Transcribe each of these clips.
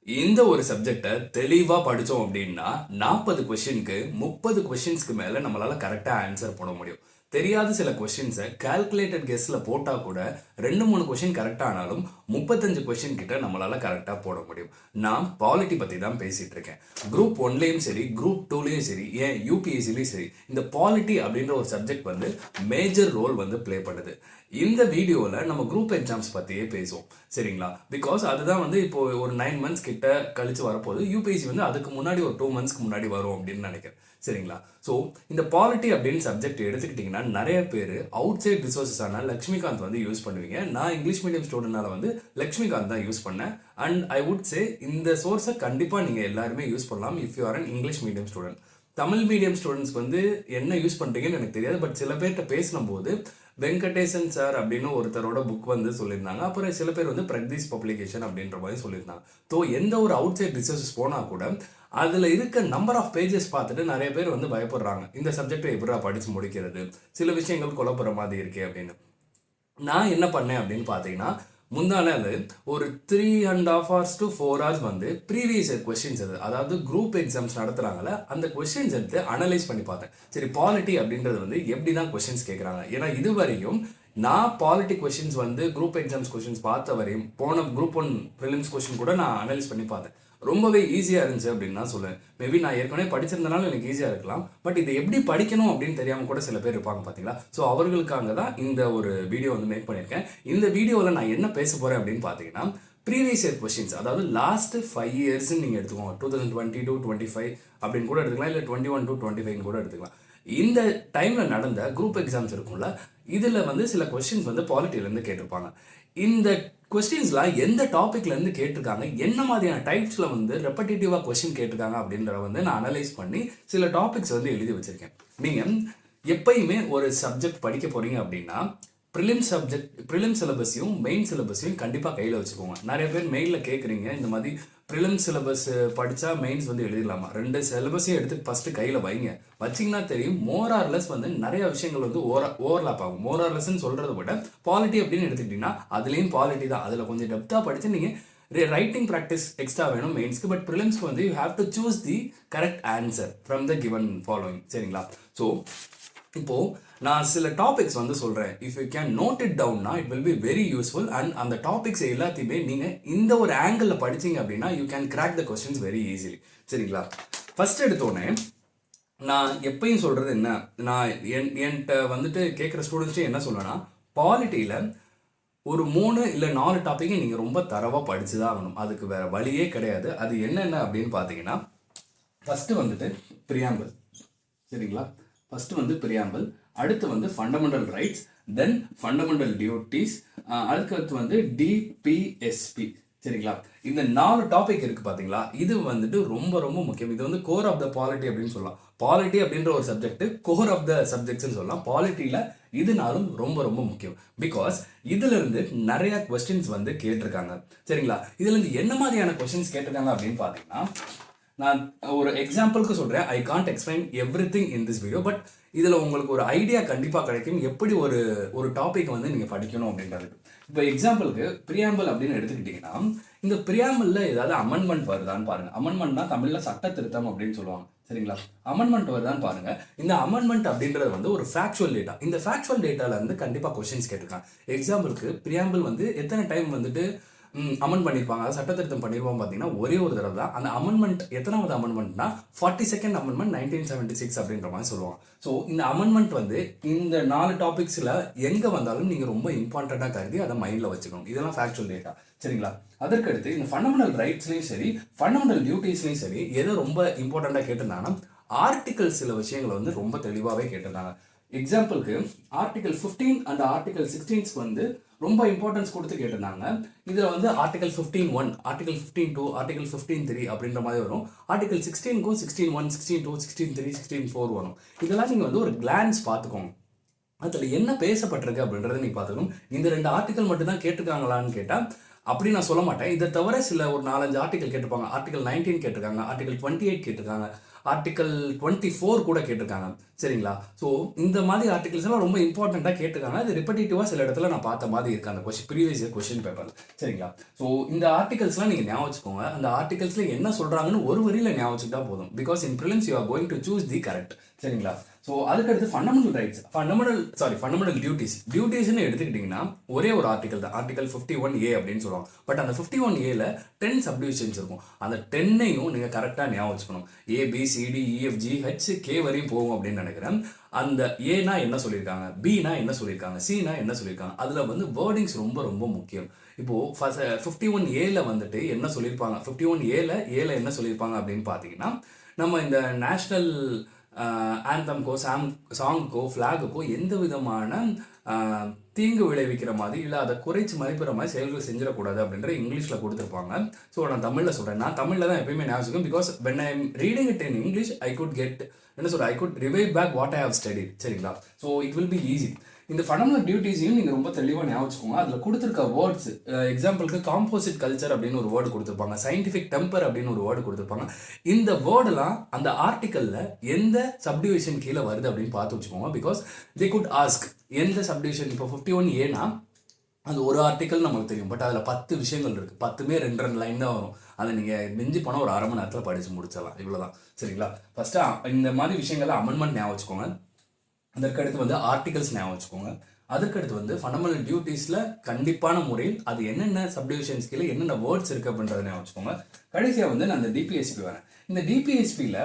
இந்த ஒரு சப்ஜெக்டை தெளிவாக படித்தோம் அப்படின்னா 40 கொஷினுக்கு 30 கொஷின்ஸ்க்கு மேலே நம்மளால் கரெக்டாக ஆன்சர் போட முடியும். தெரியாத சில கொஷின்ஸை கால்குலேட்டட் கெஸ்ஸில் போட்டால் கூட 2-3 கொஷின் கரெக்டாக ஆனாலும் 35 கொஷின் கிட்ட நம்மளால் கரெக்டாக போட முடியும். நான் பாலிட்டி பற்றி தான் பேசிகிட்டு இருக்கேன். குரூப் 1லேயும் சரி, குரூப் 2லேயும் சரி, ஏன் யூபிஎஸ்சிலையும் சரி, இந்த பாலிட்டி அப்படின்ற ஒரு சப்ஜெக்ட் வந்து மேஜர் ரோல் வந்து ப்ளே பண்ணுது. இந்த வீடியோவில் நம்ம குரூப் எக்ஸாம்ஸ் பற்றியே பேசுவோம், சரிங்களா? பிகாஸ் அதுதான் வந்து இப்போ ஒரு 9 மந்த்ஸ் கிட்ட கழிச்சு வரப்போகுது. யூபிஎஸ்சி வந்து அதுக்கு முன்னாடி ஒரு 2 மந்த்ஸ்க்கு முன்னாடி வரும் அப்படின்னு நினைக்கிறேன், சரிங்களா? ஸோ இந்த பாலிட்டி அப்படின்னு சப்ஜெக்ட் எடுத்துக்கிட்டிங்கன்னா நிறைய பேர் அவுட் சைட் ரிசோர்ஸஸான லக்ஷ்மிகாந்த் வந்து யூஸ் பண்ணுவீங்க. நான் இங்கிலீஷ் மீடியம் ஸ்டூடெண்ட்னால வந்து லக்ஷ்மிகாந்த் தான் யூஸ் பண்ணேன். அண்ட் ஐ வுட் சே இந்த சோர்ஸை கண்டிப்பாக நீங்கள் எல்லாருமே யூஸ் பண்ணலாம் if you are an English medium student. Tamil medium students வந்து என்ன யூஸ் பண்ணுறீங்கன்னு எனக்கு தெரியாது. பட் சில பேர்கிட்ட பேசும்போது வெங்கடேசன் சார் அப்படின்னு ஒருத்தரோட புக் வந்து சொல்லியிருந்தாங்க. அப்புறம் சில பேர் வந்து பிரக்தீஸ் பப்ளிகேஷன் அப்படின்ற மாதிரி சொல்லியிருந்தாங்க. ஸோ எந்த ஒரு அவுட் சைட் ரிசோர்ஸஸ் போனால் கூட அதில் இருக்க நம்பர் ஆஃப் பேஜஸ் பார்த்துட்டு நிறைய பேர் வந்து பயப்படுறாங்க, இந்த சப்ஜெக்டை எப்படா படித்து முடிக்கிறது, சில விஷயங்கள் குழப்புற மாதிரி இருக்கே அப்படின்னு. நான் என்ன பண்ணேன் அப்படின்னு பார்த்தீங்கன்னா, முந்தானது ஒரு 3.5 hours to 4 hours வந்து ப்ரீவியஸ் இயர் கொஸ்டின்ஸ் அதாவது குரூப் எக்ஸாம்ஸ் நடத்துகிறாங்கள அந்த கொஸ்டின்ஸ் எடுத்து அனலைஸ் பண்ணி பார்த்தேன். சரி, பாலிட்டி அப்படின்றது வந்து எப்படி தான் கொஸ்டின்ஸ் கேட்குறாங்க. ஏன்னா இது வரையும் நான் பாலிட்டி கொஸ்டின்ஸ் வந்து குரூப் எக்ஸாம்ஸ் கொஸ்டின்ஸ் பார்த்த வரையும் போன குரூப் 1 ப்ரிலிம்ஸ் கொஸ்டின் கூட நான் அனலைஸ் பண்ணி பார்த்தேன். ரொம்பவே ஈஸியாக இருந்துச்சு அப்படின்னு நான் சொல்லுவேன். மேபி நான் ஏற்கனவே படிச்சிருந்தனால எனக்கு ஈஸியாக இருக்கலாம். பட் இதை எப்படி படிக்கணும் அப்படின்னு தெரியாமல் கூட சில பேர் இருப்பாங்க பார்த்தீங்களா? ஸோ அவர்களுக்காக தான் இந்த ஒரு வீடியோ வந்து மேக் பண்ணியிருக்கேன். இந்த வீடியோவில் நான் என்ன பேச போகிறேன் அப்படின்னு பார்த்தீங்கன்னா, ப்ரீவியஸ் இயர் கொஸ்டின்ஸ், அதாவது லாஸ்ட் 5 yearsன்னு நீங்கள் எடுத்துக்கோங்க. 2020 to 25 அப்படின்னு கூட எடுத்துக்கலாம், இல்லை 21 to 25 கூட எடுத்துக்கலாம். இந்த டைமில் நடந்த குரூப் எக்ஸாம்ஸ் இருக்கும்ல, இதில் வந்து சில கொஸ்டின்ஸ் வந்து பாலிட்டியிலேருந்து கேட்டிருப்பாங்க. இந்த கொஸ்டின்ஸ்லாம் எந்த டாப்பிக்லேருந்து கேட்டிருக்காங்க, என்ன மாதிரியான டைப்ஸில் வந்து ரெப்படேட்டிவாக கொஸ்டின் கேட்டிருக்காங்க அப்படின்றத வந்து நான் அனலைஸ் பண்ணி சில டாபிக்ஸ் வந்து எழுதி வச்சுருக்கேன். நீங்கள் எப்பயுமே ஒரு சப்ஜெக்ட் படிக்க போகிறீங்க அப்படின்னா ப்ரிலிம் சிலபஸையும் மெயின் சிலபஸையும் கண்டிப்பாக கையில் வச்சுக்கோங்க. நிறைய பேர் மெயிலில் கேட்குறீங்க, இந்த மாதிரி ப்ரிலிம் சிலபஸ் படித்தா மெயின்ஸ் வந்து எழுதிடலாமா? 2 சிலபஸையும் எடுத்து ஃபஸ்ட்டு கையில் வைங்க. வச்சிங்கன்னா தெரியும், மோரார்லெஸ் வந்து நிறைய விஷயங்கள் வந்து ஓவர்லாப் ஆகும். மோரார்லெஸ்ன்னு சொல்கிறத விட பாலிட்டி அப்படின்னு எடுத்துக்கிட்டிங்கன்னா அதுலேயும் பாலிட்டி தான். அதில் கொஞ்சம் டெப்த்தாக படித்து நீங்கள் ரைட்டிங் ப்ராக்டிஸ் எக்ஸ்ட்ரா வேணும் மெயின்ஸ்க்கு. பட் ப்ரிலிம்ஸ்க்கு வந்து you have to choose the correct answer from the given following, சரிங்களா? ஸோ இப்போது நான் சில டாபிக்ஸ் வந்து சொல்கிறேன். If you can note it டவுன்னா it will be very useful. And அந்த டாபிக்ஸ் எல்லாத்தையுமே நீங்கள் இந்த ஒரு ஆங்கிளில் படிச்சிங்க அப்படின்னா you can crack the questions very easily, சரிங்களா? ஃபஸ்ட் எடுத்தோடனே நான் எப்பயும் சொல்கிறது என்ன, நான் என்கிட்ட வந்துட்டு கேட்குற ஸ்டூடெண்ட்ஸ்ட்டு என்ன சொல்லுவேன்னா, பாலிட்டியில் ஒரு 3 இல்லை 4 டாப்பிக்கை நீங்கள் ரொம்ப தரவாக படித்து தான் ஆகணும். அதுக்கு வேறு வழியே கிடையாது. அது என்னென்ன அப்படின்னு பார்த்தீங்கன்னா, ஃபஸ்ட்டு வந்துட்டு ப்ரியாம்பிள், சரிங்களா? ஃபஸ்ட்டு வந்து ப்ரியாம்பிள், அடுத்து வந்து ஃபண்டமெண்டல் ரைட்ஸ், தென் ஃபண்டமெண்டல் டியூட்டிஸ், அதுக்கடுத்து வந்து டிபிஎஸ்பி, சரிங்களா? இந்த 4 டாபிக் இருக்குது பார்த்தீங்களா? இது வந்துட்டு ரொம்ப ரொம்ப முக்கியம். இது வந்து கோர் ஆஃப் த பாலிட்டி அப்படின்னு சொல்லலாம். பாலிட்டி அப்படின்ற ஒரு சப்ஜெக்ட் கோர் ஆஃப் த சப்ஜெக்ட்ஸ்ன்னு சொல்லலாம். பாலிட்டியில் இதுனாலும் ரொம்ப ரொம்ப முக்கியம். பிகாஸ் இதிலிருந்து நிறைய கொஸ்டின்ஸ் வந்து கேட்டிருக்காங்க, சரிங்களா? இதுலேருந்து என்ன மாதிரியான கொஸ்டின்ஸ் கேட்டிருக்காங்க அப்படின்னு பார்த்தீங்கன்னா, நான் ஒரு எக்ஸாம்பிளுக்கு சொல்கிறேன். I can't explain every thing in this video. But இதில் உங்களுக்கு ஒரு ஐடியா கண்டிப்பாக கிடைக்கும், எப்படி ஒரு டாபிக் வந்து நீங்கள் படிக்கணும் அப்படின்றது. இப்போ எக்ஸாம்பிளுக்கு ப்ரியாம்பிள் அப்படின்னு எடுத்துக்கிட்டிங்கன்னா, இந்த ப்ரியாம்பிளில் ஏதாவது அமெண்ட்மெண்ட் வருதான்னு பாருங்கள். அமெண்ட்மெண்ட்னா தமிழில் சட்ட திருத்தம் அப்படின்னு சொல்லுவாங்க, சரிங்களா? அமெண்ட்மெண்ட் வருதான்னு பாருங்கள். இந்த அமெண்ட்மெண்ட் அப்படின்றது வந்து ஒரு ஃபேக்சுவல் டேட்டா. இந்த ஃபேக்சுவல் டேட்டாலேருந்து கண்டிப்பாக கொஸ்டின்ஸ் கேட்டிருக்காங்க. எக்ஸாம்பிளுக்கு ப்ரியாம்பிள் வந்து எத்தனை டைம் வந்துட்டு அமெண்ட் பண்ணியிருப்பாங்க, அதாவது சட்ட திருத்தம் பண்ணியிருப்போம் பார்த்தீங்கன்னா ஒரே ஒரு தடவை தான். அந்த அமெண்ட்மெண்ட் எத்தனாவது அமெண்ட்மெண்ட்னா 42nd அமெண்ட்மெண்ட் 1976 அப்படின்ற மாதிரி சொல்லுவாங்க. ஸோ இந்த அமெண்ட்மெண்ட் வந்து இந்த 4 டாபிக்ஸில் எங்கே வந்தாலும் நீங்கள் ரொம்ப இம்பார்ட்டண்ட்டாக கருதி அதை மைண்டில் வச்சுக்கணும். இதெல்லாம் ஃபேக்சுவல் டேட்டா, சரிங்களா? அதற்கடுத்து இந்த ஃபண்டமெண்டல் ரைட்ஸ்லையும் சரி, ஃபண்டமெண்டல் டியூட்டிஸ்லையும் சரி, எதை ரொம்ப இம்பார்ட்டண்ட்டாக கேட்டிருந்தாங்கன்னா ஆர்டிகல் சில விஷயங்களை வந்து ரொம்ப தெளிவாகவே கேட்டிருந்தாங்க. எக்ஸாம்பிளுக்கு ஆர்டிகல் 15 அண்ட் ஆர்டிகல் 16 வந்து ரொம்ப இம்பார்ட்டன்ஸ் கொடுத்து கேட்டிருந்தாங்க. இதில் வந்து ஆர்டிகல் 15(1), ஆர்டிகல் 15(2), ஆர்டிகல் 15(3) அப்படின்ற மாதிரி வரும். ஆர்டிகல் 16க்கும் 16(1), 16(2), 16(3), 16(4) வரும். இதெல்லாம் நீங்கள் வந்து ஒரு கிளான்ஸ் பார்த்துக்கோங்க. அதில் என்ன பேசப்பட்டிருக்கு அப்படின்றத நீங்கள் பார்த்துக்கணும். இந்த 2 ஆர்டிகல் மட்டும் தான் கேட்டிருக்காங்களான்னு கேட்டால் அப்படி நான் சொல்ல மாட்டேன். இதை தவிர சில ஒரு 4-5 ஆர்டிகல் கேட்டிருப்பாங்க. ஆர்டிகல் 19 கேட்டிருக்காங்க, ஆர்டிகல் 28 கேட்டிருக்காங்க, ஆர்டிகல் 24 கூட கேட்டிருக்காங்க. சரிங்களா? ஸோ இந்த மாதிரி ஆர்டிகல்ஸ் எல்லாம் ரொம்ப இம்பார்ட்டண்ட்டாக கேட்டிருக்காங்க. அது ரிப்பீட்டேட்டிவாக சில இடத்துல நான் பார்த்த மாதிரி இருக்கு அந்த ப்ரீவியஸ் இயர் கொஸ்டின் பேப்பர். சரிங்களா? ஸோ இந்த ஆர்டிகல்ஸ்லாம் நீங்கள் ஞாபகம் வச்சுக்கோங்க. அந்த ஆர்டிகல்ஸில் என்ன சொல்கிறாங்கன்னு ஒரு வரியில் ஞாபகம் வச்சுக்கிட்டா போதும். Because in prelims you are going to choose the correct. சரிங்களா? ஸோ அதுக்கடுத்து ஃபண்டமெண்டல் டியூட்டிஸ்ன்னு எடுத்துக்கிட்டிங்கன்னா ஒரே ஒரு ஆர்டிகல் தான், ஆர்டிகல் 51A அப்படின்னு சொல்லுவாங்க. பட் அந்த 51Aல 10 சப்டிவிஷன்ஸ் இருக்கும். அந்த 10ஐயும் நீங்கள் கரெக்டாக ஞாபகம் வச்சுக்கணும். ABCDEFGHK வரையும் போகும் அப்படின்னு நினைக்கிறேன். அந்த ஏனா என்ன சொல்லியிருக்காங்க, பினா என்ன சொல்லியிருக்காங்க, சினா என்ன சொல்லியிருக்காங்க, அதில் வந்து வேர்டிங்ஸ் ரொம்ப ரொம்ப முக்கியம். இப்போது 51Aல வந்துட்டு என்ன சொல்லியிருப்பாங்க, 51Aல என்ன சொல்லியிருப்பாங்க அப்படின்னு பார்த்தீங்கன்னா, நம்ம இந்த நேஷ்னல் ஆந்தம்கோ சாங்குக்கோ ஃப்ளாகுக்கோ எந்த விதமான தீங்கு விளைவிக்கிற மாதிரி இல்லை அதை குறைச்சி மதிப்பிற மாதிரி செயல்கள் செஞ்சிடக்கூடாது அப்படின்ற இங்கிலீஷில் கொடுத்துருப்பாங்க. ஸோ நான் தமிழில் சொல்கிறேன். நான் தமிழில் தான் எப்பயுமே ஞாபகம். Because when I am reading it in English I could get என்ன சொல்கிறேன், I could revive back what I have studied. சரிங்களா? So it will be easy. இந்த ஃபண்டமெண்டல் டியூட்டிஸையும் நீங்கள் ரொம்ப தெளிவாக ஞாபகம் வச்சுக்கோங்க. அதில் கொடுத்துருக்க வேர்ட்ஸ், எக்ஸாம்பிளுக்கு காம்போசிட் கல்ச்சர் அப்படின்னு ஒரு வேர்டு கொடுத்துருப்பாங்க, சயின்டிஃபிக் டெம்பர் அப்படின்னு ஒரு வேர்டு கொடுத்துருப்பாங்க. இந்த வேர்டெல்லாம் அந்த ஆர்டிக்கலில் எந்த சப்டிவிஷன் கீழே வருது அப்படின்னு பார்த்து வச்சுக்கோங்க. பிகாஸ் தே குட் ஆஸ்க் எந்த சப்டிவிஷன். இப்போ 51Aனா அந்த ஒரு ஆர்டிக்கல் நமக்கு தெரியும், பட் அதில் 10 விஷயங்கள் இருக்குது. 10மே 2 லைன் தான் வரும். அதை நீங்கள் மிஞ்சி போனால் ஒரு அரை மணி நேரத்தில் படித்து முடிச்சிடலாம். இவ்வளோதான். சரிங்களா? ஃபஸ்ட்டு இந்த மாதிரி விஷயங்களை அமெண்ட்மெண்ட் ஞாபகம் வச்சுக்கோங்க. அதற்கடுத்து வந்து ஆர்டிகல்ஸ் ஞாபகம் வச்சுக்கோங்க. அதுக்கடுத்து வந்து ஃபண்டமெண்டல் டியூட்டிஸில் கண்டிப்பான முறையில் அது என்னென்ன சப்டிவிஷன்ஸ் கீழே என்னென்ன வேர்ட்ஸ் இருக்குது அப்படின்றத ஞாபகம் வச்சுக்கோங்க. கடைசியாக வந்து நான் இந்த டிபிஎஸ்பி வரேன். இந்த டிபிஎஸ்பியில்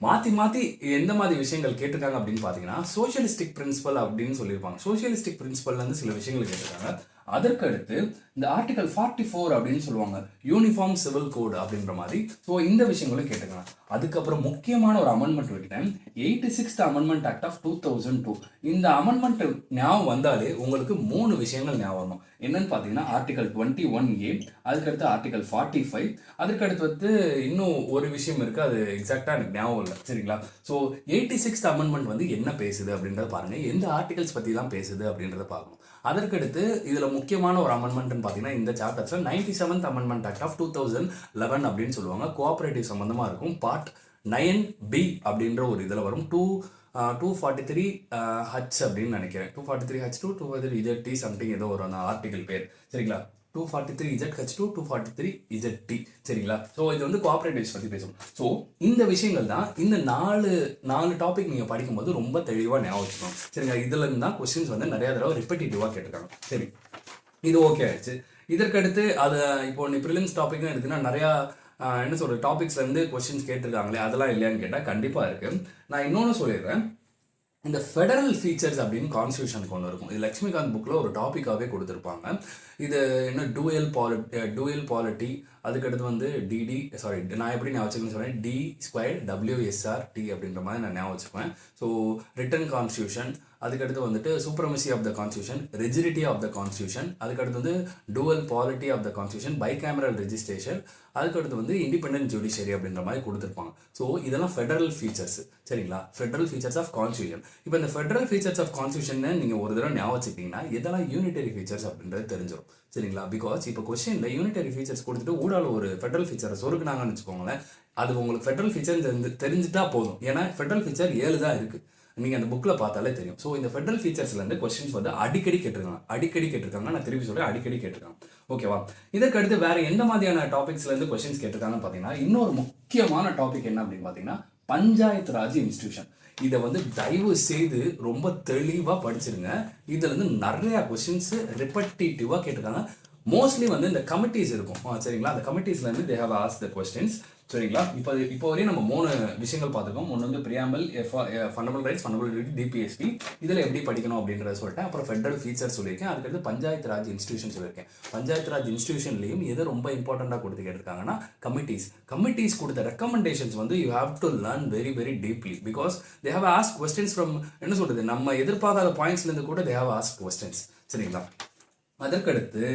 மாற்றி எந்த மாதிரி விஷயங்கள் கேட்டிருக்காங்க அப்படின்னு பார்த்தீங்கன்னா, சோஷியலிஸ்டிக் பிரின்சிபல் அப்படின்னு சொல்லியிருப்பாங்க. சோஷியலிஸ்டிக் பிரின்சிபல்லேருந்து சில விஷயங்கள் கேட்டிருக்காங்க. அதற்கடுத்து இந்த ஆர்டிகல் 44 அப்படின்னு சொல்லுவாங்க, யூனிஃபார்ம் சிவில் கோடு அப்படின்ற மாதிரி. ஸோ இந்த விஷயங்களும் கேட்டுக்கலாம். அதுக்கப்புறம் முக்கியமான ஒரு அமெண்ட்மெண்ட் விட்டேன், 86th அமெண்ட்மெண்ட் ஆக்ட் ஆஃப் 2002. இந்த அமெண்ட்மெண்ட் ஞாபகம் வந்தாலே உங்களுக்கு 3 விஷயங்கள் ஞாபகம் வரும். என்னன்னு பார்த்தீங்கன்னா ஆர்டிகல் 21A, அதுக்கடுத்து ஆர்டிகல் 45, அதுக்கடுத்து வந்து இன்னும் ஒரு விஷயம் இருக்குது, அது எக்ஸாக்டாக எனக்கு ஞாபகம் இல்லை. சரிங்களா? ஸோ 86th அமெண்ட்மெண்ட் வந்து என்ன பேசுது அப்படின்றத பாருங்கள், எந்த ஆர்டிகல்ஸ் பற்றி தான் பேசுது அப்படின்றத பார்க்கணும். அதற்கடுத்து இதில் முக்கியமான ஒரு அமெண்ட்மெண்ட்னு பார்த்தீங்கன்னா இந்த சாப்டர்ஸில் 97th அமெண்ட்மெண்ட் ஆக்ட் ஆஃப் 2011 அப்படின்னு சொல்லுவாங்க. கோஆப்ரேட்டிவ் சம்மந்தமாக இருக்கும். பார்ட் 9B அப்படின்ற ஒரு இதில் வரும். 243H அப்படின்னு நினைக்கிறேன். 243H2 243ZT சம்திங் ஏதோ ஒரு அந்த ஆர்டிகல் பேர். சரிங்களா? 243ZH2 243ZT. சரிங்களா? ஸோ இது வந்து கோஆப்ரேட்டிவ்ஸ் பற்றி பேசும். ஸோ இந்த விஷயங்கள் தான் இந்த நாலு டாபிக் நீங்கள் படிக்கும்போது ரொம்ப தெளிவாக ஞாபகம் வச்சுக்கணும். சரிங்களா? இதில் இருந்து தான் கொஸ்டின்ஸ் வந்து நிறையா தடவை ரிப்பீட்டேட்டிவாக கேட்டிருக்காங்க. சரி, இது ஓகே ஆயிடுச்சு. இதற்கடுத்து அதை இப்போ நீ ப்ரிலிம்ஸ் டாபிக்னு எடுத்தீங்கன்னா நிறையா என்ன சொல்கிற டாபிக்ஸ்லேருந்து கொஸ்டின்ஸ் கேட்டிருக்காங்களே, அதெல்லாம் இல்லையான்னு கேட்டால் கண்டிப்பாக இருக்குது. நான் இன்னொன்று சொல்லிடுறேன். இந்த ஃபெடரல் ஃபீச்சர்ஸ் அப்படின்னு கான்ஸ்டியூஷனுக்கு ஒன்று இருக்கும். இது லக்ஷ்மிகாந்த் புக்கில் ஒரு டாப்பிக்காகவே கொடுத்துருப்பாங்க. இது என்ன டூயல் பாலிட்டி, அதுக்கடுத்து வந்து நான் எப்படி ஞாபகம் வச்சுக்கணும்னு சொன்னேன், D²WSRT அப்படின்ற மாதிரி நான் ஞாபகம் வச்சுக்குவேன். ஸோ ரிட்டன் கான்ஸ்டியூஷன், அதுக்கடுத்து வந்துட்டு supremacy of the constitution, rigidity of the constitution, அதுக்கடுத்து வந்து dual polity of the constitution, bicameral registration, அதுக்கடுத்து வந்து இண்டிபெண்டன்ட் ஜுடிஷியரி அப்படின்ற மாதிரி கொடுத்துருப்பாங்க. ஸோ இதெல்லாம் ஃபெடரல் ஃபீச்சர்ஸ். சரிங்களா? Federal features of constitution. இப்போ இந்த ஃபெடரல் ஃபீச்சர்ஸ் ஆஃப் கான்ஸ்டியூஷன் நீங்கள் ஒரு தடவை ஞாபகம் வச்சுக்கிட்டீங்கன்னா இதெல்லாம் யூனிட்டரி ஃபீச்சர்ஸ் அப்படின்றது தெரிஞ்சிடும். சரிங்களா? பிகாஸ் இப்போ கொஸ்டினில் யூனிட்டரி ஃபீச்சர்ஸ் கொடுத்துட்டு ஊடால ஒரு ஃபெடரல் ஃபீச்சரை சொருக்குனாங்கன்னு வச்சுக்கோங்களேன், அது உங்களுக்கு ஃபெடரல் ஃபீச்சர் தெரிஞ்சுட்டா போதும். ஏன்னா ஃபெடரல் ஃபீச்சர் 7 தான் இருக்குது. நீங்கள் அந்த புக்கில் பார்த்தாலே தெரியும். ஸோ இந்த ஃபெடரல் ஃபீச்சர்ஸ்லேருந்து கொஸ்டின்ஸ் வந்து அடிக்கடி கேட்டிருக்காங்க. நான் திருப்பி சொல்கிறேன், அடிக்கடி கேட்டிருக்காங்க. ஓகேவா? இதற்கடுத்து வேறு எந்த மாதிரியான டாபிக்ஸ்லேருந்து கொஸ்டின்ஸ் கேட்டிருக்காங்கன்னு பார்த்தீங்கன்னா, இன்னொரு முக்கியமான டாபிக் என்ன அப்படின்னு பார்த்தீங்கன்னா பஞ்சாயத்து ராஜ் இன்ஸ்டிடியூஷன். இதை வந்து தயவு செய்து ரொம்ப தெளிவாக படிச்சிருங்க. இதுலேருந்து நிறையா கொஸ்டின்ஸ் ரிப்பட்டேட்டிவாக கேட்டிருக்காங்க. மோஸ்ட்லி வந்து இந்த கமிட்டிஸ் இருக்கும். சரிங்களா? அந்த கமிட்டிஸ்லேருந்து they have asked the questions. சரிங்களா? இப்போ வரையும் நம்ம 3 விஷயங்கள் பார்த்துருக்கோம். ஒன்று வந்து preamble, fundamental rights, fundamental duty, DPSP. இதில் எப்படி படிக்கணும் அப்படின்றத சொல்லிட்டேன். அப்புறம் ஃபெடரல் ஃபீச்சர் சொல்லியிருக்கேன். அதுக்கடுத்து பஞ்சாயத்து ராஜ் இன்ஸ்டிடியூஷன் சொல்லியிருக்கேன். பஞ்சாயத்து ராஜ் இன்ஸ்டிடியூஷன்லையும் எது ரொம்ப இம்பார்ட்டண்ட்டாக கொடுத்து கேட்டிருக்காங்கன்னா கமிட்டிஸ் கொடுத்த ரெக்கமெண்டேஷன்ஸ் வந்து you have to learn very very deeply. Because they have ask questions from என்ன சொல்கிறது, நம்ம எதிர்பார்க்காத பாயிண்ட்ஸ்லேருந்து கூட தே ஹேவ் ஆஸ்க் கொஸ்டின்ஸ். சரிங்களா? அதற்கடுத்து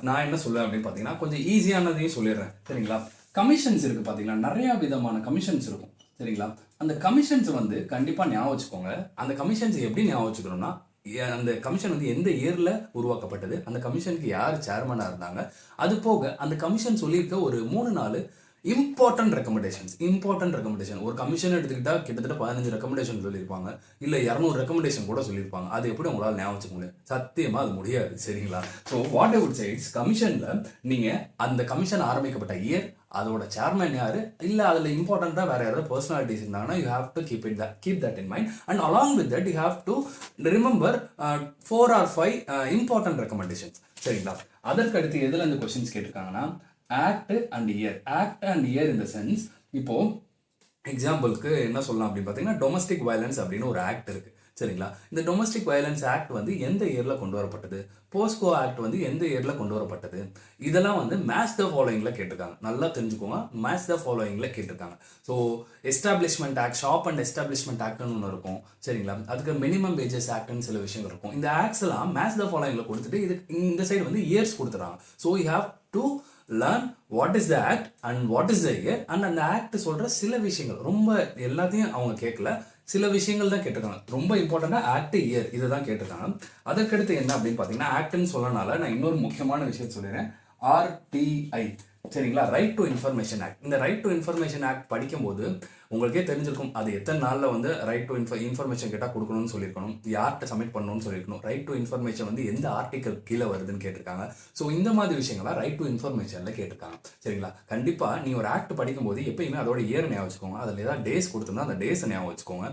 நான் என்ன சொல்லுவேன் அப்படின்னு பார்த்தீங்கன்னா கொஞ்சம் ஈஸியானதையும் சொல்லிடுறேன். சரிங்களா? கமிஷன்ஸ் இருக்குது பார்த்தீங்களா, நிறையா விதமான கமிஷன்ஸ் இருக்கும். சரிங்களா? அந்த கமிஷன்ஸ் வந்து கண்டிப்பாக ஞாபகம் வச்சுக்கோங்க. அந்த கமிஷன்ஸ் எப்படி ஞாபகம் வச்சுக்கணும்னா அந்த கமிஷன் வந்து எந்த இயரில் உருவாக்கப்பட்டது, அந்த கமிஷனுக்கு யார் சேர்மனாக இருந்தாங்க, அது போக அந்த கமிஷன் சொல்லியிருக்க ஒரு 3-4 இம்பார்ட்டன்ட் ரெக்கமெண்டேஷன். ஒரு கமிஷன் எடுத்துக்கிட்டால் கிட்டத்தட்ட 15 ரெக்கமெண்டேஷன் சொல்லியிருப்பாங்க, இல்லை 200 ரெக்கமெண்டேஷன் கூட சொல்லியிருப்பாங்க. அது எப்படி உங்களால் ஞாபகம் வச்சுக்க முடியும்? சத்தியமாக அது முடியாது. சரிங்களா? So what I would say it's, கமிஷனில் நீங்கள் அந்த கமிஷன் ஆரம்பிக்கப்பட்ட இயர், அதோட சேர்மன் யார், இல்லை அதில் இம்பார்ட்டண்ட்டாக வேறு யாராவது பர்சனாலிட்டிஸ் இருந்தாங்கன்னா you have to keep that in mind. And along with that you have to remember 4 or 5 important recommendations. சரிங்களா? அதற்கு அடுத்து எதில் அந்த கொஸ்டின்ஸ் கேட்டிருக்காங்கன்னா act and year in the sense, இப்போ எக்ஸாம்பிளுக்கு என்ன சொல்லலாம் அப்படின்னு பார்த்தீங்கன்னா டொமஸ்டிக் வயலன்ஸ் அப்படின்னு ஒரு ஆக்ட் இருக்குது. சரிங்களா? இந்த டொமஸ்டிக் வயலன்ஸ் ஆக்ட் வந்து எந்த இயரில் கொண்டு வரப்பட்டது, போஸ்கோ ஆக்ட் வந்து எந்த இயரில் கொண்டு வரப்பட்டது, இதெல்லாம் வந்து மேட்ச் த ஃபாலோயிங்கில் கேட்டிருக்காங்க. நல்லா தெரிஞ்சுக்கோங்க, மேட்ச் த ஃபாலோயிங்கில் கேட்டிருக்காங்க. So establishment act, shop and establishment ஆக்ட்னு ஒன்று இருக்கும். சரிங்களா? அதுக்கு மினிமம் வேஜஸ் ஆக்ட்னு சில விஷயங்கள் இருக்கும். இந்த ஆக்ட்ஸ் எல்லாம் மேட்ச் த ஃபாலோயிங்கில் கொடுத்துட்டு இது இந்த சைடு வந்து இயர்ஸ் கொடுத்துறாங்க. So you have to learn what is the act and what is the year, and அந்த ஆக்ட் சொல்கிற சில விஷயங்கள் ரொம்ப எல்லாத்தையும் அவங்க கேட்கல, சில விஷயங்கள் தான் கேட்டிருக்காங்க. ரொம்ப இம்பார்ட்டண்ட்டாக ஆக்ட், இயர் இதை தான் கேட்டிருக்காங்க. அதற்கடுத்து என்ன அப்படின்னு பார்த்தீங்கன்னா ஆக்ட்னு சொல்லனால நான் இன்னொரு முக்கியமான விஷயம் சொல்லிடுறேன், RTI. சரிங்களா? Right to information act. இந்த ரைட் டு இன்ஃபர்மேஷன் ஆக்ட் படிக்கும்போது உங்களுக்கே தெரிஞ்சிருக்கும் அது எத்தனை நாளில் வந்து ரைட் டு இன்ஃபர்மேஷன் கேட்டால் கொடுக்கணும்னு சொல்லியிருக்கணும், யார்கிட்ட சப்மிட் பண்ணணும்னு சொல்லியிருக்கணும், ரைட் டு இன்ஃபர்மேஷன் வந்து எந்த ஆர்டிக்கல் கீழே வருதுன்னு கேட்டிருக்காங்க. ஸோ இந்த மாதிரி விஷயங்கள்லாம் ரைட் டு இன்ஃபர்மேஷனில் கேட்டிருக்காங்க. சரிங்களா? கண்டிப்பாக நீ ஒரு ஆக்ட் படிக்கும்போது எப்பயுமே அதோட இயர் ஞாபகம் வச்சுக்கோங்க, அதில் ஏதாவது டேஸ் கொடுத்துருந்தா அந்த டேஸை ஞாபகம் வச்சுக்கோங்க.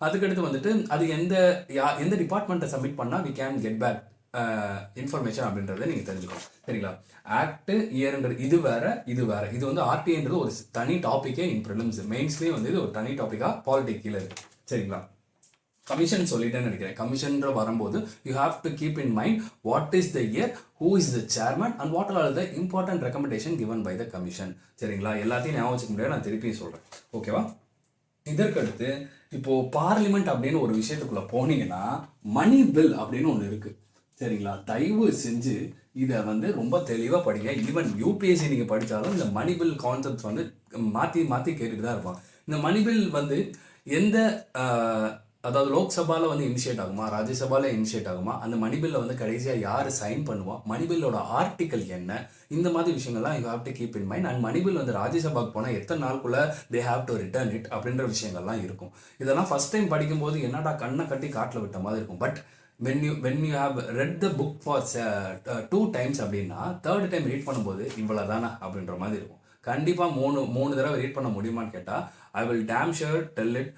அதுக்கடுத்து வந்துட்டு அது எந்த டிபார்ட்மெண்ட்டை சப்மிட் பண்ணால் we can get back information அப்படின்றத நீங்கள் தெரிஞ்சுக்கணும். சரிங்களா? ஆக்ட், இயர்ன்றது இது வேற. இது வந்து ஆர்டின்றது ஒரு தனி டாப்பிக்கே இன் ப்ரிலிம்ஸ் மெயின்ஸ்லேயே வந்து இது ஒரு தனி டாப்பிக்காக பாலிட்டிக் கீழே இருக்குது. சரிங்களா? கமிஷன் சொல்லிட்டேன்னு நினைக்கிறேன். கமிஷன்ற வரும்போது you have to keep in mind what is the year, who is the chairman, and what are the important recommendation given by the commission. சரிங்களா? எல்லாத்தையும் ஞாபகம் வச்சுக்க முடியாது, நான் திருப்பியும் சொல்கிறேன். ஓகேவா? இதற்கடுத்து இப்போது பார்லிமெண்ட் அப்படின்னு ஒரு விஷயத்துக்குள்ளே போனீங்கன்னா மணி பில் அப்படின்னு ஒன்று இருக்குது. சரிங்களா? தயவு செஞ்சு இதை வந்து ரொம்ப தெளிவாக படிங்க. ஈவன் யூபிஎஸ்சி நீங்கள் படித்தாலும் இந்த மணி பில் கான்செப்ட்ஸ் வந்து மாற்றி கேட்டுட்டு தான் இருப்பாங்க. இந்த மணி பில் வந்து எந்த அதாவது லோக்சபாவில் வந்து இனிஷியேட் ஆகுமா, ராஜ்யசபாவில் இனிஷியேட் ஆகுமா, அந்த மணி பில்லை வந்து கடைசியாக யார் சைன் பண்ணுவா, மணி பில்லோட ஆர்டிக்கல் என்ன, இந்த மாதிரி விஷயங்கள்லாம் you have to keep in mind. And money bill வந்து ராஜ்யசபாவுக்கு போனால் எத்தனை நாளுக்குள்ளே they have to return it அப்படின்ற விஷயங்கள்லாம் இருக்கும். இதெல்லாம் ஃபஸ்ட் டைம் படிக்கும்போது என்னடா கண்ணை கட்டி காட்டில் விட்ட மாதிரி இருக்கும். But when you have read the book for 2 times அப்படின்னா 3rd டைம் ரீட் பண்ணும்போது இவ்வளோ தானே அப்படின்ற மாதிரி இருக்கும். கண்டிப்பாக மூணு தடவை ரீட் பண்ண முடியுமான்னு கேட்டால் I will dam sure del it,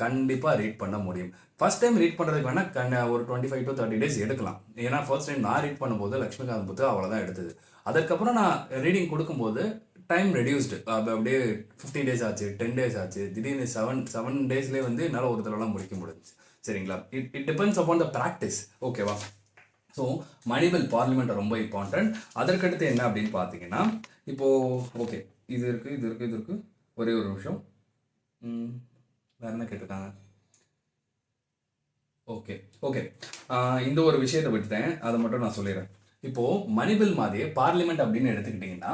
கண்டிப்பாக ரீட் பண்ண முடியும். ஃபர்ஸ்ட் டைம் ரீட் பண்ணுறதுக்கு வேணால் ஒரு 25 to 30 days எடுக்கலாம். ஏன்னா ஃபர்ஸ்ட் டைம் நான் ரீட் பண்ணும்போது லக்ஷ்மிகாந்த் புத்தகம் அவ்வளோதான் எடுத்தது. அதுக்கப்புறம் நான் ரீடிங் கொடுக்கும்போது டைம் ரெடியூஸ்டு, அப்படியே 15 days ஆச்சு, 10 days ஆச்சு, திடீர்னு 7 daysலேயே வந்து என்னால் ஒரு தடவைலாம் முடிக்க முடிஞ்சிச்சு. சரிங்களா? It depends upon the practice. ஓகேவா? ஸோ மணி பில் பார்லிமெண்ட் ரொம்ப இம்பார்ட்டன்ட். அதற்கடுத்து என்ன அப்படின்னு பார்த்தீங்கன்னா இப்போது ஓகே இது இருக்குது ஒரே ஒரு நிமிஷம். வேறு என்ன கேட்டிருக்காங்க? ஓகே இந்த ஒரு விஷயத்தை விட்டுட்டேன், அதை மட்டும் நான் சொல்லிடுறேன். இப்போது மணி பில் மாதிரியே பார்லிமெண்ட் அப்படின்னு எடுத்துக்கிட்டிங்கன்னா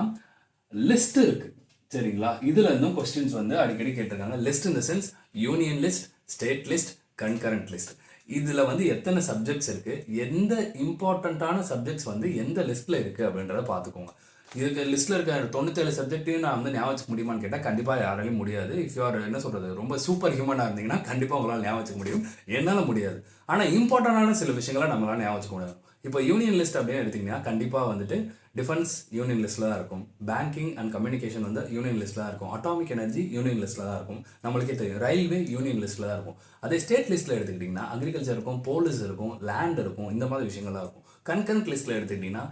லிஸ்ட் இருக்குது. சரிங்களா? இதில் இருந்தும் கொஸ்டின்ஸ் வந்து அடிக்கடி கேட்டிருக்காங்க. List in the sense union list, state list, concurrent list. இதில் வந்து எத்தனை சப்ஜெக்ட்ஸ் இருக்குது, எந்த இம்பார்ட்டண்ட்டான சப்ஜெக்ட்ஸ் வந்து எந்த லிஸ்ட்டில் இருக்குது அப்படின்றத பார்த்துக்கோங்க. இதுக்கு லிஸ்ட்டில் இருக்க 97 சப்ஜெக்ட்டையும் நான் வந்து ஞாபகம் வச்சுக்க முடியுமான்னு கேட்டால் கண்டிப்பாக யாராலையும் முடியாது. இஃப் யூ ஆர் என்ன சொல்கிறது ரொம்ப சூப்பர் ஹியூமனாக இருந்தீங்கன்னா கண்டிப்பாக உங்களால் ஞாபகம் வச்சுக்க முடியும். என்னால் முடியாது. ஆனால் இம்பார்ட்டண்டான சில விஷயங்களை நம்மளால் ஞாபகம் வச்சுக்க முடியும். இப்போ யூனியன் லிஸ்ட் அப்படின்னு எடுத்திங்கன்னா கண்டிப்பாக வந்துட்டு டிஃபென்ஸ் யூனியன் லிஸ்ட்டில் தான் இருக்கும், பேங்கிங் அண்ட் கம்யூனிகேஷன் வந்து யூனியன் லிஸ்ட்டில் தான் இருக்கும், அட்டாமிக் எனர்ஜி யூனியன் லிஸ்ட்டில் தான் இருக்கும், நம்மளுக்கே தெரியும் ரயில்வே யூனியன் லிஸ்ட்டில் தான் இருக்கும். அதே ஸ்டேட் லிஸ்ட்டில் எடுத்துக்கிட்டிங்கன்னா அக்ரிகல்ச்சர் இருக்கும், போலீஸ் இருக்கும், லேண்ட் இருக்கும், இந்த மாதிரி விஷயங்கள்லாம் இருக்கும். கன்கரண்ட் லிஸ்ட்டில் எடுத்துக்கிட்டிங்கன்னா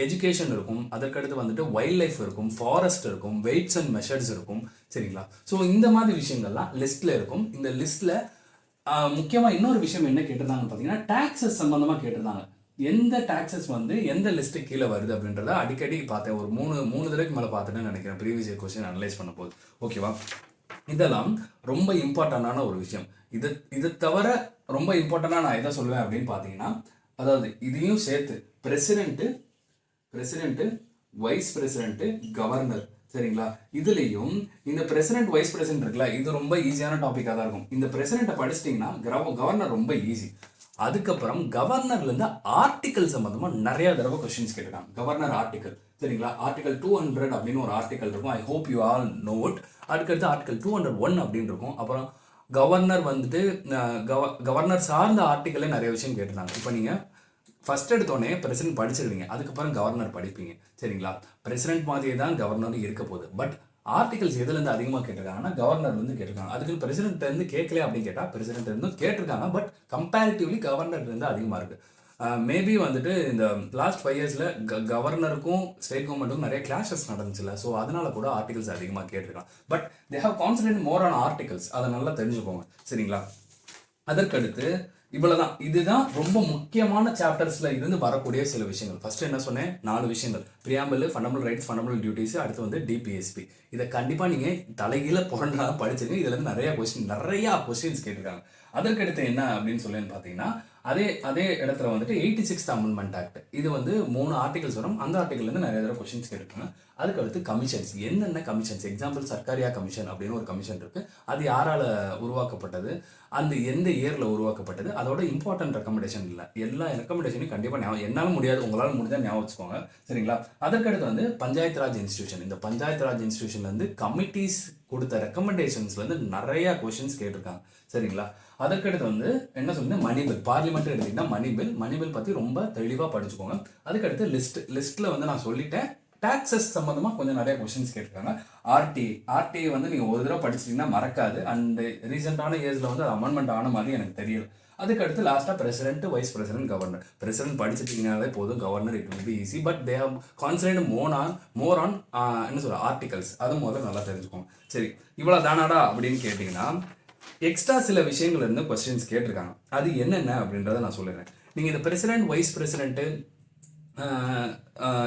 எஜுகேஷன் இருக்கும், அதற்கடுத்து வந்துட்டு வைல்ட் லைஃப் இருக்கும், ஃபாரஸ்ட் இருக்கும், வெயிட்ஸ் அண்ட் மெஷர்ஸ் இருக்கும். சரிங்களா? ஸோ இந்த மாதிரி விஷயங்கள்லாம் லிஸ்ட்டில் இருக்கும். இந்த லிஸ்ட்டில் முக்கியமாக இன்னொரு விஷயம் என்ன கேட்டிருந்தாங்கன்னு பார்த்தீங்கன்னா டாக்ஸஸ் சம்மந்தமாக கேட்டிருந்தாங்க. எந்த டாக்ஸஸ் வந்து எந்த லிஸ்ட்டு கீழே வருது அப்படின்றத அடிக்கடி பார்த்தேன். ஒரு மூணு தடவைக்கு மேலே பார்த்துட்டேன்னு நினைக்கிறேன் ப்ரீவியஸ் இயர் கொஸ்டின் அனலைஸ் பண்ண போது. ஓகேவா? இதெல்லாம் ரொம்ப இம்பார்ட்டண்டான ஒரு விஷயம். இது தவிர ரொம்ப இம்பார்ட்டண்டாக நான் எதை சொல்லுவேன் அப்படின்னு பார்த்தீங்கன்னா அதாவது இதையும் சேர்த்து பிரசிடென்ட்டு வைஸ் பிரசிடென்ட்டு கவர்னர். சரிங்களா? இதுலேயும் இந்த பிரசிடென்ட் வைஸ் பிரசிடென்ட் இருக்குல்ல, இது ரொம்ப ஈஸியான டாப்பிக்காக தான் இருக்கும். இந்த பிரசிடென்ட்டை படிச்சிட்டிங்கன்னா கவர்னர் ரொம்ப ஈஸி. அதுக்கப்புறம் கவர்னர்லேருந்து ஆர்டிகல் சம்மந்தமாக நிறைய தடவை கொஸ்டின்ஸ் கேட்டிருக்காங்க. கவர்னர் ஆர்டிகல் சரிங்களா, ஆர்டிகல் 200 அப்படின்னு ஒரு ஆர்டிகல் இருக்கும். ஐ hope you all know it. அதுக்கடுத்து ஆர்டிகல் 201 அப்படின்னு இருக்கும். அப்புறம் கவர்னர் வந்துட்டு கவர்னர் சார்ந்த ஆர்டிக்கலே நிறைய விஷயம் கேட்டிருந்தாங்க. இப்போ நீங்கள் ஃபர்ஸ்ட் எடுத்தோடனே பிரசிடென்ட் படிச்சிருவீங்க, அதுக்கப்புறம் கவர்னர் படிப்பீங்க சரிங்களா. பிரசிடென்ட் மாதிரியே தான் கவர்னரும் இருக்க போகுது. பட் ஆர்டிகல்ஸ் எதுலேருந்து அதிகமாக கேட்டிருக்காங்கன்னா கவர்னர்லேருந்து கேட்டிருக்காங்க. அதுக்கு பிரசிடென்ட்லேருந்து கேட்கல அப்படின்னு கேட்டால் பிரசிடென்ட்லேருந்து கேட்டிருக்காங்க. பட் கம்பேரிட்டிவ்லி கவர்னர்லேருந்து அதிகமாக இருக்குது. மேபி வந்துட்டு இந்த லாஸ்ட் 5 இயர்ஸில் கவர்னருக்கும் ஸ்டேட் கவர்மெண்ட்டுக்கும் நிறைய கிளாஷஸ் நடந்துச்சுல, ஸோ அதனால கூட ஆர்டிகல்ஸ் அதிகமாக கேட்டிருக்காங்க. But they have concentrate more on articles, அதை நல்லா தெரிஞ்சுக்கோங்க சரிங்களா. அதற்கடுத்து இவ்வளவுதான். இதுதான் ரொம்ப முக்கியமான சாப்டர்ஸ்ல இருந்து வரக்கூடிய சில விஷயங்கள். ஃபர்ஸ்ட் என்ன சொன்னேன், 4 விஷயங்கள்: preamble, fundamental rights, fundamental duties, அடுத்து வந்து டிபிஎஸ்பி. இதை கண்டிப்பா நீங்க தலைகீழ புரண்டா படிச்சிருங்க. இதுல இருந்து நிறைய கொஸ்டின்ஸ் கேட்டிருக்காங்க. அதற்கடுத்து என்ன அப்படின்னு சொல்லி பார்த்தீங்கன்னா, அதே இடத்துல வந்துட்டு 86th அமெண்ட்மெண்ட் ஆக்ட், இது வந்து 3 ஆர்டிகல்ஸ் வரும். அந்த ஆர்டிகல் இருந்து நிறைய தடவை கொஸ்டின்ஸ் கேட்டிருக்காங்க. அதுக்கடுத்து கமிஷன்ஸ், என்னென்ன கமிஷன்ஸ், எக்ஸாம்பிள் சர்க்காரியா கமிஷன் அப்படின்னு ஒரு கமிஷன் இருக்கு. அது யாரால உருவாக்கப்பட்டது, அந்த எந்த இயர்ல உருவாக்கப்பட்டது, அதோட இம்பார்ட்டன்ட் ரெக்கமெண்டேஷன் இல்லை. எல்லா ரெக்கமெண்டேஷனையும் கண்டிப்பாக ஞாபகம், என்னால் முடியாது, உங்களால் முடிஞ்சால் ஞாபகம் வச்சுக்கோங்க சரிங்களா. அதற்கடுத்து வந்து பஞ்சாயத்து ராஜ் இன்ஸ்டியூஷன். இந்த பஞ்சாயத்து ராஜ் இன்ஸ்டியூஷன்ல இருந்து கமிட்டிஸ் கொடுத்த ரெக்கமெண்டேஷன்ஸ்ல இருந்து நிறைய கொஸ்டின்ஸ் கேட்டிருக்காங்க சரிங்களா. அதற்கடுத்து வந்து என்ன சொல்லுங்க, மணி பில். பார்லிமெண்ட் எடுத்தீங்கன்னா மணி பில் பற்றி ரொம்ப தெளிவாக படிச்சுக்கோங்க. அதுக்கடுத்து லிஸ்ட்டில் வந்து நான் சொல்லிட்டேன். டாக்ஸஸ் சம்மந்தமாக கொஞ்சம் நிறைய கொஸ்டின்ஸ் கேட்டிருக்காங்க. ஆர்டிஐ வந்து நீங்கள் ஒரு தடவை படிச்சிட்டிங்கன்னா மறக்காது. அண்ட் ரீசெண்டான இயர்ஸில் வந்து அது அமெண்ட்மெண்ட் ஆன மாதிரி எனக்கு தெரியல. அதுக்கடுத்து லாஸ்ட்டாக president, vice president, governor. President படிச்சிட்டிங்கனாலே போதும், governor it will be easy. But they have concentrate more on என்ன சொல்ற ஆர்டிகல்ஸ். அது முதல்ல நல்லா தெரிஞ்சுக்கோங்க. சரி, இவ்வளோ தானாடா அப்படின்னு கேட்டிங்கன்னா, எக்ஸ்ட்ரா சில விஷயங்கள் இருந்து கொஸ்டின்ஸ் கேட்டிருக்காங்க. அது என்னென்ன அப்படின்றத நான் சொல்லிடுறேன். நீங்கள் இந்த பிரசிடென்ட், வைஸ் பிரசிடென்ட்டு,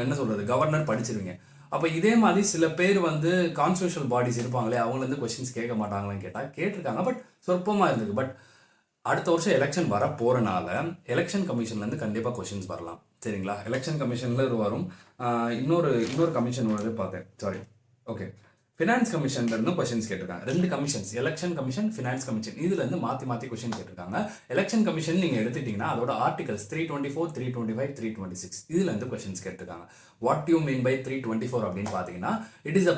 என்ன சொல்கிறது, கவர்னர் படிச்சிருவீங்க. அப்போ இதே மாதிரி சில பேர் வந்து கான்ஸ்டியூஷனல் பாடிஸ் இருப்பாங்களே, அவங்களேருந்து கொஸ்டின்ஸ் கேட்க மாட்டாங்களான்னு கேட்டால் கேட்டிருக்காங்க. பட் சொற்பமாக இருந்தது. பட் அடுத்த வருஷம் எலெக்ஷன் வர போகிறனால எலெக்ஷன் கமிஷன்லேருந்து கண்டிப்பாக கொஸ்டின்ஸ் வரலாம் சரிங்களா. எலெக்ஷன் கமிஷனில் வரும். இன்னொரு கமிஷன் வந்து பார்த்தேன், சாரி, ஓகே, ஃபினான்ஸ் கமிஷன்லேருந்து கொஸ்டின்ஸ் கேட்டிருக்காங்க. 2 commissions, election commission, finance commission, இதுலேருந்து மாற்றி கொஸ்டின் கேட்டிருக்காங்க. எலெக்ஷன் கமிஷன் நீங்கள் எடுத்துட்டிங்கன்னா அதோட ஆர்டிகல்ஸ் 324, 325, 326 இதுலேருந்து கொஸ்டின்ஸ் கேட்டிருக்காங்க. வாட் யூ மீன் பை 324 அப்படின்னு பார்த்தீங்கன்னா, it is a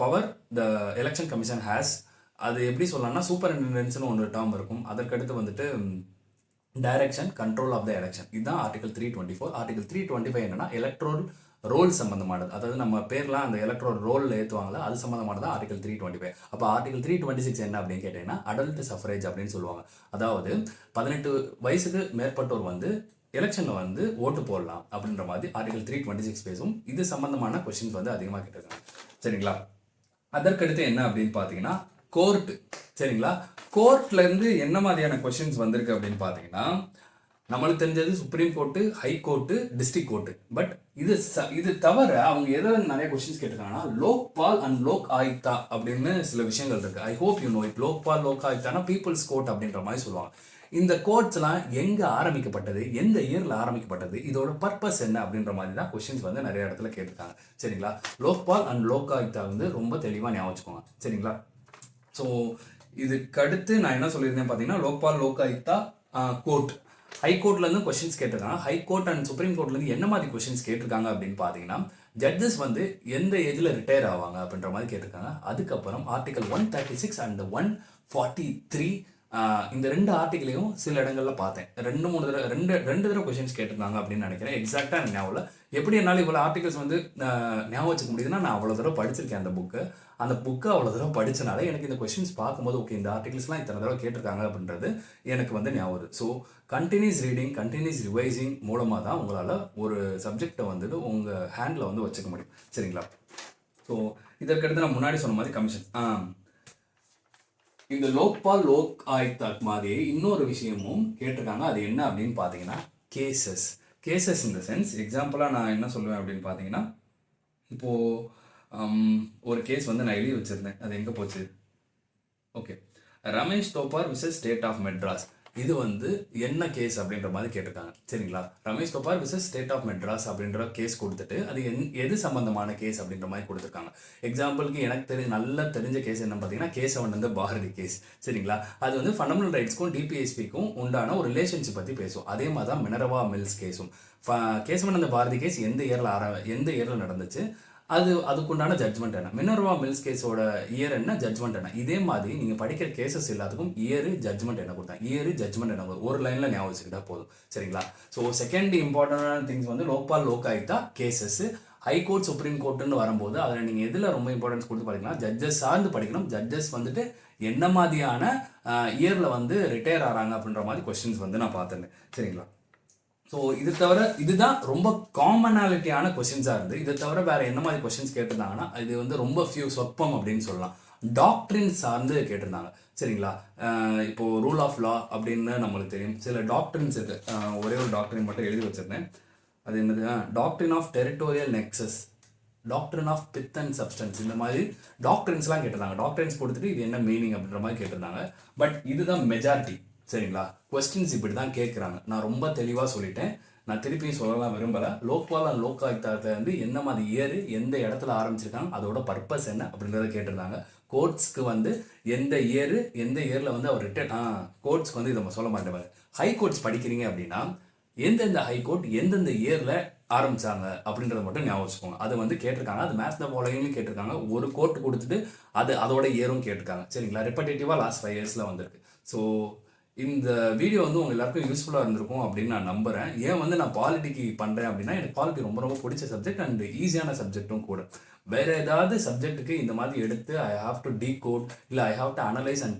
power the election commission has. அது எப்படி சொல்லலாம்னா, சூப்பரிண்டெண்டன்ஸ்னு ஒன்று டேர்ம் இருக்கும். அதற்கடுத்து வந்துட்டு direction, control of the election. இதுதான் ஆர்டிகல் 324. ஆர்டிகல் 325 என்னன்னா எலக்ட்ரோல் ரோல் சம்பந்தமானது. அதாவது நம்ம பேர்லாம் அந்த எலக்ட்ரோல் ரோலில் ஏற்றுவாங்களா, அது சம்மந்தமானது ஆர்டிகல் 325. அப்போ ஆர்டிகல் 326 என்ன அப்படின்னு கேட்டீங்கன்னா, அடல்ட் சஃப்ரேஜ் அப்படின்னு சொல்லுவாங்க. அதாவது 18 வயசுக்கு மேற்பட்டோர் வந்து எலெக்ஷனில் வந்து ஓட்டு போடலாம் அப்படின்ற மாதிரி ஆர்டிகல் 326 பேசும். இது சம்பந்தமான கொஸ்டின்ஸ் வந்து அதிகமாக கேட்டிருக்காங்க சரிங்களா. அதற்கடுத்து என்ன அப்படின்னு பார்த்தீங்கன்னா, கோர்ட்டு சரிங்களா. கோர்ட்லேருந்து என்ன மாதிரியான கொஸ்டின்ஸ் வந்திருக்கு அப்படின்னு பார்த்தீங்கன்னா, நம்மளுக்கு தெரிஞ்சது supreme court, high court, district court. But இது தவிர அவங்க எதை நிறைய கொஸ்டின்ஸ் கேட்டிருக்காங்கன்னா, லோக்பால் அண்ட் லோக் ஆயுக்தா அப்படின்னு சில விஷயங்கள் இருக்கு. I hope you know it. Lokpal, Lok ஆயுக்தானா பீப்புள்ஸ் கோர்ட் அப்படின்ற மாதிரி சொல்லுவாங்க. இந்த கோர்ட்ஸ்லாம் எங்கே ஆரம்பிக்கப்பட்டது, எந்த இயரில் ஆரம்பிக்கப்பட்டது, இதோட பர்பஸ் என்ன அப்படின்ற மாதிரி தான் கொஸ்டின்ஸ் வந்து நிறைய இடத்துல கேட்டிருக்காங்க சரிங்களா. லோக்பால் அண்ட் லோக் ஆயுக்தா வந்து ரொம்ப தெளிவாக ஞாபகம் வச்சுக்கோங்க சரிங்களா. ஸோ இதுக்கடுத்து நான் என்ன சொல்லியிருந்தேன் பார்த்தீங்கன்னா, Lokpal, Lokayukta, court, high கோர்ட்லேருந்து கொஸ்டின்ஸ் கேட்டிருக்காங்க. ஹை கோர்ட் அண்ட் சுப்ரீம் கோர்ட்லேருந்து என்ன மாதிரி கொஸ்டின்ஸ் கேட்டிருக்காங்க அப்படின்னு பார்த்தீங்கன்னா, ஜட்ஜஸ் வந்து எந்த ஏஜில் ரிட்டையர் ஆவாங்க அப்படின்ற மாதிரி கேட்டிருக்காங்க. அதுக்கப்புறம் ஆர்டிகல் 136 அண்ட் 143 இந்த 2 ஆர்டிகளையும் சில இடங்களில் பார்த்தேன். 2 தடவை கொஸ்டின்ஸ் கேட்டிருந்தாங்க அப்படின்னு நினைக்கிறேன். எக்ஸாக்டாக எனக்கு ஞாபகம் இல்லை. எப்படி என்னால் இவ்வளோ ஆர்டிகல்ஸ் வந்து ஞாபகம் வச்சுக்க முடியுதுன்னா, நான் அவ்வளோ தடவை படிச்சிருக்கேன் அந்த புக்கு அவ்வளோ தடவை படித்தனால எனக்கு இந்த கொஸ்டின்ஸ் பார்க்கும்போது ஓகே, இந்த ஆர்டிகல்ஸ்லாம் இத்தனை தடவை கேட்டிருக்காங்க அப்படின்றது எனக்கு வந்து ஞாபகம். So continuous reading, continuous revising மூலமாக தான் உங்களால் ஒரு சப்ஜெக்டை வந்துட்டு உங்கள் ஹேண்டில் வந்து வச்சுக்க முடியும் சரிங்களா. ஸோ இதற்கடுத்து நான் முன்னாடி சொன்ன மாதிரி கமிஷன், இந்த லோக்பால், லோக் ஆயுக்தா மாதிரி இன்னொரு விஷயமும் கேட்டிருக்காங்க. அது என்ன அப்படின்னு பார்த்தீங்கன்னா, கேசஸ் இந்த சென்ஸ். எக்ஸாம்பிளாக நான் என்ன சொல்லுவேன் அப்படின்னு பார்த்தீங்கன்னா, இப்போது ஒரு கேஸ் வந்து நான் எழுதி வச்சுருந்தேன், அது எங்கே போச்சு, okay, Ramesh Thappar versus state of Madras. இது வந்து என்ன கேஸ் அப்படின்ற மாதிரி கேட்டிருக்காங்க. சரிங்களா? Ramesh Gopal versus state of Madras அப்படின்ற கேஸ் கொடுத்துட்டு அது எது சம்பந்தமான கேஸ் அப்படின்ற மாதிரி கொடுத்துருக்காங்க. எக்ஸாம்பிளுக்கு எனக்கு நல்லா தெரிஞ்ச கேஸ் என்ன பார்த்தீங்கன்னா கேசவன் வந்து பாரதி கேஸ். சரிங்களா? அது வந்து ஃபண்டமெண்டல் ரைட்ஸ்க்கும் டிபிஎஸ்பிக்கும் உண்டான ஒரு ரிலேஷன்ஷிப் பற்றி பேசும். அதே மாதிரி தான் மினரவா மில்ஸ் கேஸும். கேசவன் அந்த பாரதி கேஸ் எந்த இயரில் நடந்துச்சு, அதுக்குண்டான ஜட்ஜ்மெண்ட் என்ன, மினர்வா மில்ஸ் கேஸோட இயர் என்ன, ஜட்ஜ்மெண்ட் என்ன. இதே மாதிரி நீங்கள் படிக்கிற கேசஸ் எல்லாத்துக்கும் இயரு ஜட்ஜ்மெண்ட் என்ன கொடுத்தாங்க, இயரு ஜட்ஜ்மெண்ட் என்ன ஒரு லைனில் ஞாபகம் வச்சுக்கிட்டா போதும். சரிங்களா? ஸோ செகண்ட் இம்பார்ட்டன்டான திங்ஸ் வந்து Lokpal Lokayukta cases. High court supreme கோர்ட்டுன்னு வரும்போது அதில் நீங்கள் எதில் ரொம்ப இம்பார்ட்டன்ஸ் கொடுத்து படிக்கலாம், ஜட்ஜஸ் சார்ந்து படிக்கணும். ஜட்ஜஸ் வந்துட்டு என்ன மாதிரியான இயரில் வந்து ரிட்டையர் ஆகிறாங்க அப்படின்ற மாதிரி கொஸ்டின்ஸ் வந்து நான் பார்த்தேன். சரிங்களா? ஸோ இது தவிர இதுதான் ரொம்ப காமனாலிட்டியான கொஸ்டின்ஸாக இருந்து. இதை தவிர வேறு என்ன மாதிரி கொஸ்டின்ஸ் கேட்டிருந்தாங்கன்னா இது வந்து ரொம்ப சொற்பம் அப்படின்னு சொல்லலாம். டாக்ட்ரின் சார்ந்து கேட்டிருந்தாங்க. சரிங்களா? இப்போது ரூல் ஆஃப் லா அப்படின்னு நம்மளுக்கு தெரியும். சில டாக்ட்ரின்ஸ் இருக்குது. ஒரே ஒரு டாக்ட்ரின் மட்டும் எழுதி வச்சிருந்தேன். அது என்னது, doctrine of territorial nexus, doctrine of pith and substance, இந்த மாதிரி டாக்ட்ரின்ஸ்லாம் கேட்டிருந்தாங்க. டாக்ட்ரின்ஸ் கொடுத்துட்டு இது என்ன மீனிங் அப்படின்ற மாதிரி கேட்டிருந்தாங்க. பட் இதுதான் மெஜாரிட்டி. சரிங்களா? கொஸ்டின்ஸ் இப்படி தான் கேட்குறாங்க. நான் ரொம்ப தெளிவாக சொல்லிட்டேன். நான் திருப்பியும் சொல்லலாம் விரும்பலை. லோக்பால் அண்ட் லோகாயுக்தாவில் வந்து என்ன மாதிரி இயர், எந்த இடத்துல ஆரம்பிச்சிருக்காங்க, அதோட பர்பஸ் என்ன அப்படின்றத கேட்டிருந்தாங்க. கோர்ட்ஸ்க்கு வந்து எந்த இயரில் வந்து அவர் கோர்ட்ஸ்க்கு வந்து இதை சொல்ல மாட்டேன். ஹை கோர்ட்ஸ் படிக்கிறீங்க அப்படின்னா எந்தெந்த ஹைகோர்ட் எந்தெந்த இயரில் ஆரம்பித்தாங்க அப்படின்றத மட்டும் ஞாபகம் வச்சுக்கோங்க. அது வந்து கேட்டிருக்காங்க. அது மேத்ஸ் த ஃபாலோயிங்லையும் கேட்டிருக்காங்க. ஒரு கோர்ட் கொடுத்துட்டு அதோட இயரும் கேட்டிருக்காங்க. சரிங்களா? ரெப்படேட்டிவாக லாஸ்ட் 5 இயர்ஸில் வந்திருக்கு. ஸோ இந்த வீடியோ வந்து உங்கள் எல்லாருக்கும் யூஸ்ஃபுல்லாக இருந்திருக்கும் அப்படின்னு நான் நம்புகிறேன். ஏன் வந்து நான் பாலிட்டிக்கு பண்ணுறேன் அப்படின்னா எனக்கு பாலிட்டி ரொம்ப ரொம்ப பிடிச்ச சப்ஜெக்ட் அண்ட் ஈஸியான சப்ஜெக்ட்டும் கூட. வேறு ஏதாவது சப்ஜெக்ட்டுக்கு இந்த மாதிரி எடுத்து ஐ ஹாவ் டு டீகோட் இல்லை I have to analyse and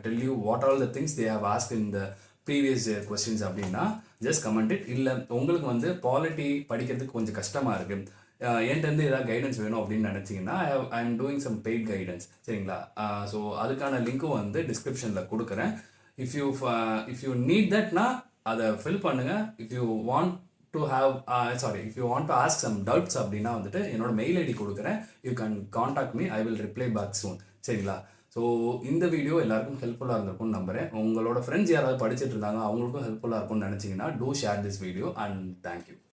tell you what all the things they have ask in the previous questions அப்படின்னா ஜஸ்ட் கமெண்ட் இட். இல்லை உங்களுக்கு வந்து பாலிட்டி படிக்கிறதுக்கு கொஞ்சம் கஷ்டமாக இருக்குது, என்கிட்ட ஏதாவது கைடன்ஸ் வேணும் அப்படின்னு நினச்சிங்கன்னா I am doing some paid guidance. சரிங்களா? ஸோ அதுக்கான லிங்க்கும் வந்து டிஸ்கிரிப்ஷனில் கொடுக்குறேன். if you need that na அதை ஃபில் பண்ணுங்க. if you want to ask some doubts அப்படின்னா வந்துட்டு என்னோட மெயில் ஐடி கொடுக்குறேன். you can contact me, I will reply back soon. சரிங்களா? ஸோ இந்த வீடியோ எல்லாருக்கும் ஹெல்ப்ஃபுல்லாக இருந்திருக்கும்னு நம்புகிறேன். உங்களோட ஃப்ரெண்ட்ஸ் யாராவது படிச்சுட்டு இருந்தாங்க அவங்களுக்கும் ஹெல்ப்ஃபுல்லாக இருக்கும்னு நினச்சிங்கன்னா do share this video and thank you.